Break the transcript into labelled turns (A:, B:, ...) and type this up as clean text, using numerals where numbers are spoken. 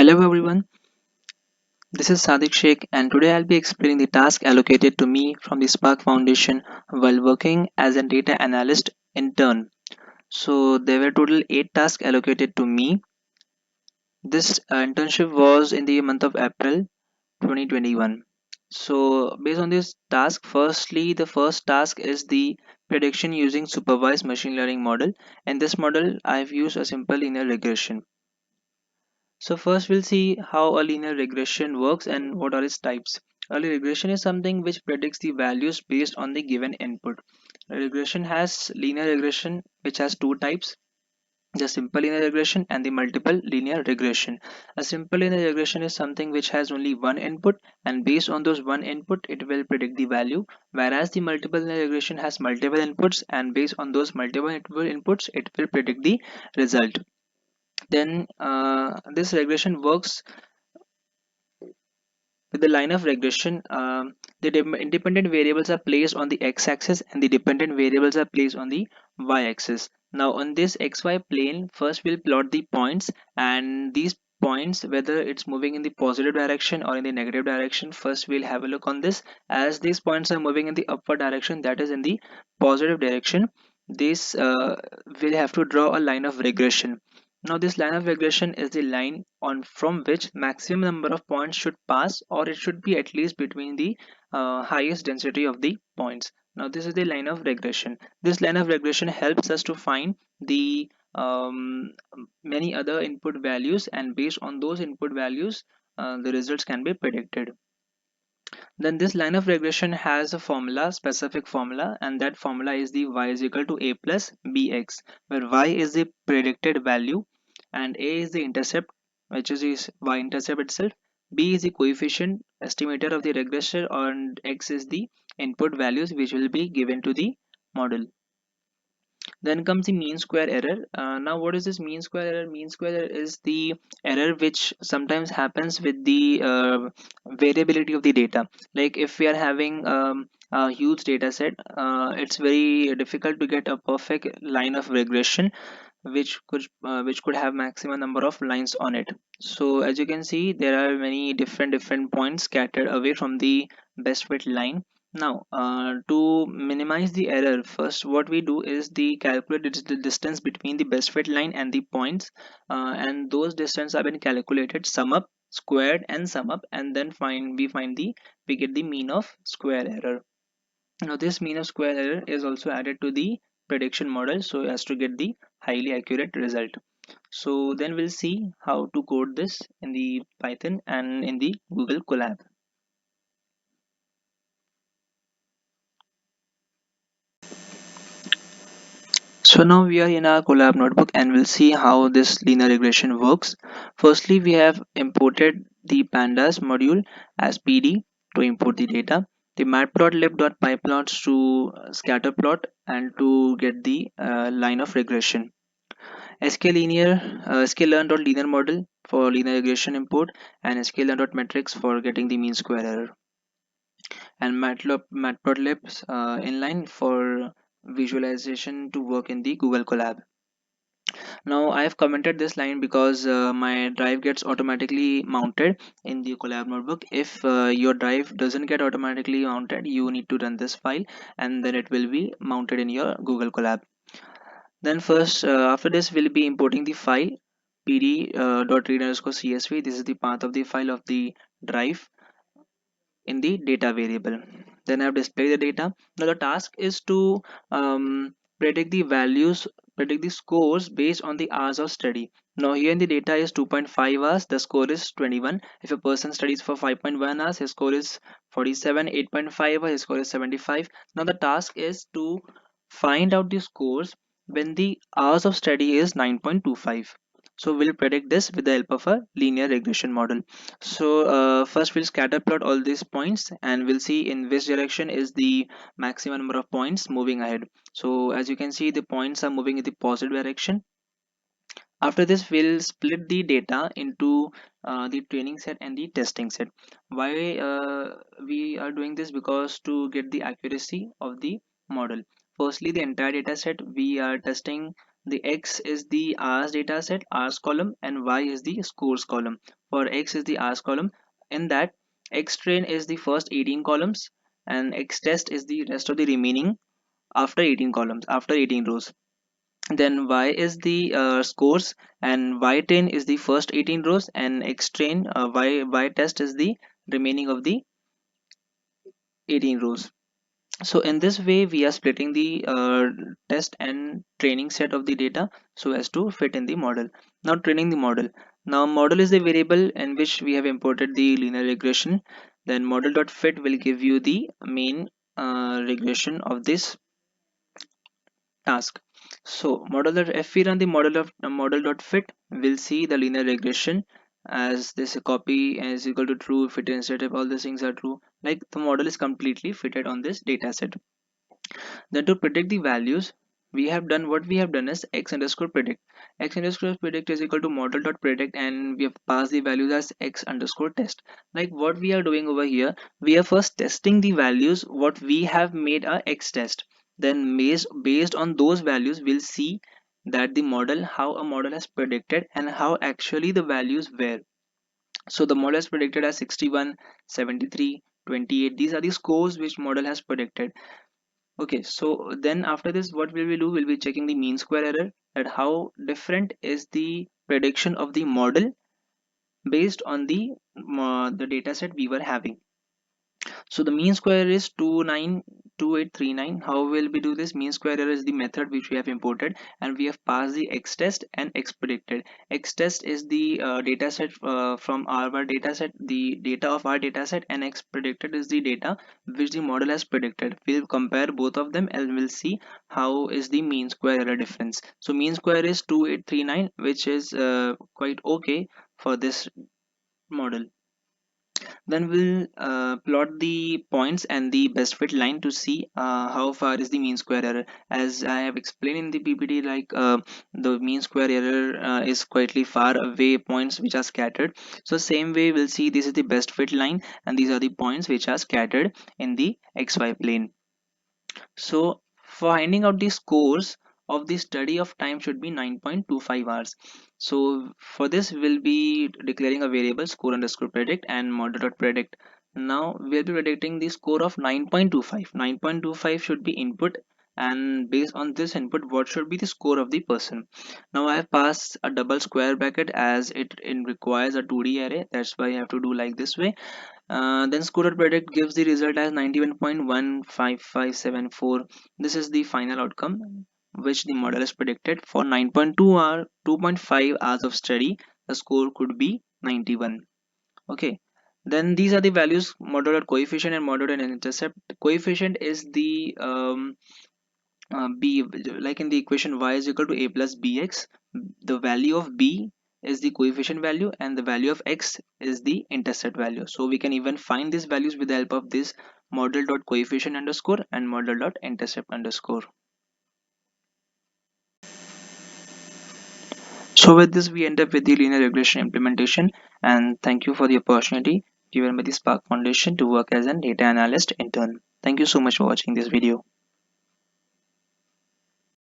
A: Hello everyone, this is Sadiq Sheikh and today I'll be explaining the task allocated to me from the Spark Foundation while working as a data analyst intern. So there were total 8 tasks allocated to me. This internship was in the month of April 2021. So based on this task, firstly the first task is the prediction using supervised machine learning model. In this model I've used a simple linear regression. So first we'll see how a linear regression works and what are its types. A regression is something which predicts the values based on the given input. A regression has linear regression which has two types, the simple linear regression and the multiple linear regression. A simple linear regression is something which has only one input and based on those one input it will predict the value, whereas the multiple linear regression has multiple inputs and based on those multiple inputs it will predict the result. Then this regression works with the line of regression. The independent variables are placed on the x-axis and the dependent variables are placed on the y-axis. Now on this xy plane, first we'll plot the points, and these points, whether it's moving in the positive direction or in the negative direction, first we'll have a look on this. As these points are moving in the upward direction, that is in the positive direction, this will have to draw a line of regression. Now this line of regression is the line on from which maximum number of points should pass, or it should be at least between the highest density of the points. Now this is the line of regression. This line of regression helps us to find the many other input values, and based on those input values the results can be predicted. Then this line of regression has a formula, specific formula, and that formula is the y is equal to a plus bx, where y is the predicted value and a is the intercept, which is this y-intercept itself. B is the coefficient estimator of the regressor, and x is the input values which will be given to the model. Then comes the mean square error. Now what is this mean square error? Mean square error is the error which sometimes happens with the variability of the data. Like if we are having a huge data set, it's very difficult to get a perfect line of regression which could have maximum number of lines on it. So as you can see, there are many different points scattered away from the best fit line. Now to minimize the error, first what we do is the calculate the distance between the best fit line and the points, and those distance have been calculated, sum up, squared and sum up, and then we get the mean of square error. Now this mean of square error is also added to the prediction model so as to get the highly accurate result. So then we'll see how to code this in the Python and in the Google Colab. So now we are in our Colab notebook and we'll see how this linear regression works. Firstly, we have imported the pandas module as PD to import the data, the matplotlib.pyplots to scatter plot and to get the line of regression. sklearn.linear model for linear regression import, and sklearn.metrics for getting the mean square error, and matplotlib inline for visualization to work in the Google Colab. Now I have commented this line because my drive gets automatically mounted in the Colab notebook. If your drive doesn't get automatically mounted, you need to run this file and then it will be mounted in your Google Colab. Then first after this we'll be importing the file pd.read_csv. This is the path of the file of the drive in the data variable. Then I have displayed the data. Now the task is to predict the values, predict the scores based on the hours of study. Now here in the data is 2.5 hours, the score is 21. If a person studies for 5.1 hours, his score is 47. 8.5 hours, his score is 75. Now the task is to find out the scores when the hours of study is 9.25. So we'll predict this with the help of a linear regression model. So first we'll scatter plot all these points and we'll see in which direction is the maximum number of points moving ahead. So as you can see, the points are moving in the positive direction. After this we'll split the data into the training set and the testing set. Why we are doing this? Because to get the accuracy of the model. Firstly, the entire data set we are testing the X is the R's data set, R's column, and Y is the scores column. For X is the R's column. In that, X train is the first 18 columns, and X test is the rest of the remaining after 18 columns, after 18 rows. Then Y is the scores, and Y train is the first 18 rows, and X train, Y test is the remaining of the 18 rows. So in this way we are splitting the test and training set of the data so as to fit in the model. Now training the model. Now model is the variable in which we have imported the linear regression. Then model.fit will give you the main regression of this task. So model, if we run the model.fit, we'll see the linear regression as this copy is equal to true, fit instead of all these things are true. Like the model is completely fitted on this data set. Then to predict the values, we have done what we have done is x underscore predict. X underscore predict is equal to model dot predict, and we have passed the values as x underscore test. Like what we are doing over here, we are first testing the values what we have made a x test. Then based on those values, we'll see that the model, how a model has predicted and how actually the values were. So the model has predicted as 61, 73, 28. These are the scores which model has predicted. Okay, so then after this, what will we do? We'll be checking the mean square error, that how different is the prediction of the model based on the data set we were having. So the mean square is 292839. How will we do this? Mean square error is the method which we have imported, and we have passed the x test and x predicted. X test is the data set from our data set, the data of our data set, and x predicted is the data which the model has predicted. We'll compare both of them and we'll see how is the mean square error difference. So mean square is 2839, which is quite okay for this model. Then we'll plot the points and the best fit line to see how far is the mean square error. As I have explained in the PPT, like the mean square error is quietly far away points which are scattered. So same way we'll see this is the best fit line, and these are the points which are scattered in the XY plane. So for finding out the scores of the study of time should be 9.25 hours. So for this we'll be declaring a variable score underscore predict and model.predict. Now we'll be predicting the score of 9.25. 9.25 should be input, and based on this input what should be the score of the person. Now I have passed a double square bracket as it requires a 2D array, that's why I have to do like this way. Then Scooter predict gives the result as 91.15574. This is the final outcome which the model has predicted. For 2.5 hours of study, the score could be 91. Okay. Then these are the values: model coefficient and model and intercept. Coefficient is the b, like in the equation y is equal to a plus bx. The value of b is the coefficient value, and the value of x is the intercept value. So we can even find these values with the help of this model dot coefficient underscore and model dot intercept underscore. So with this we end up with the linear regression implementation, and thank you for the opportunity given by the Spark Foundation to work as an data analyst intern. Thank you so much for watching this video.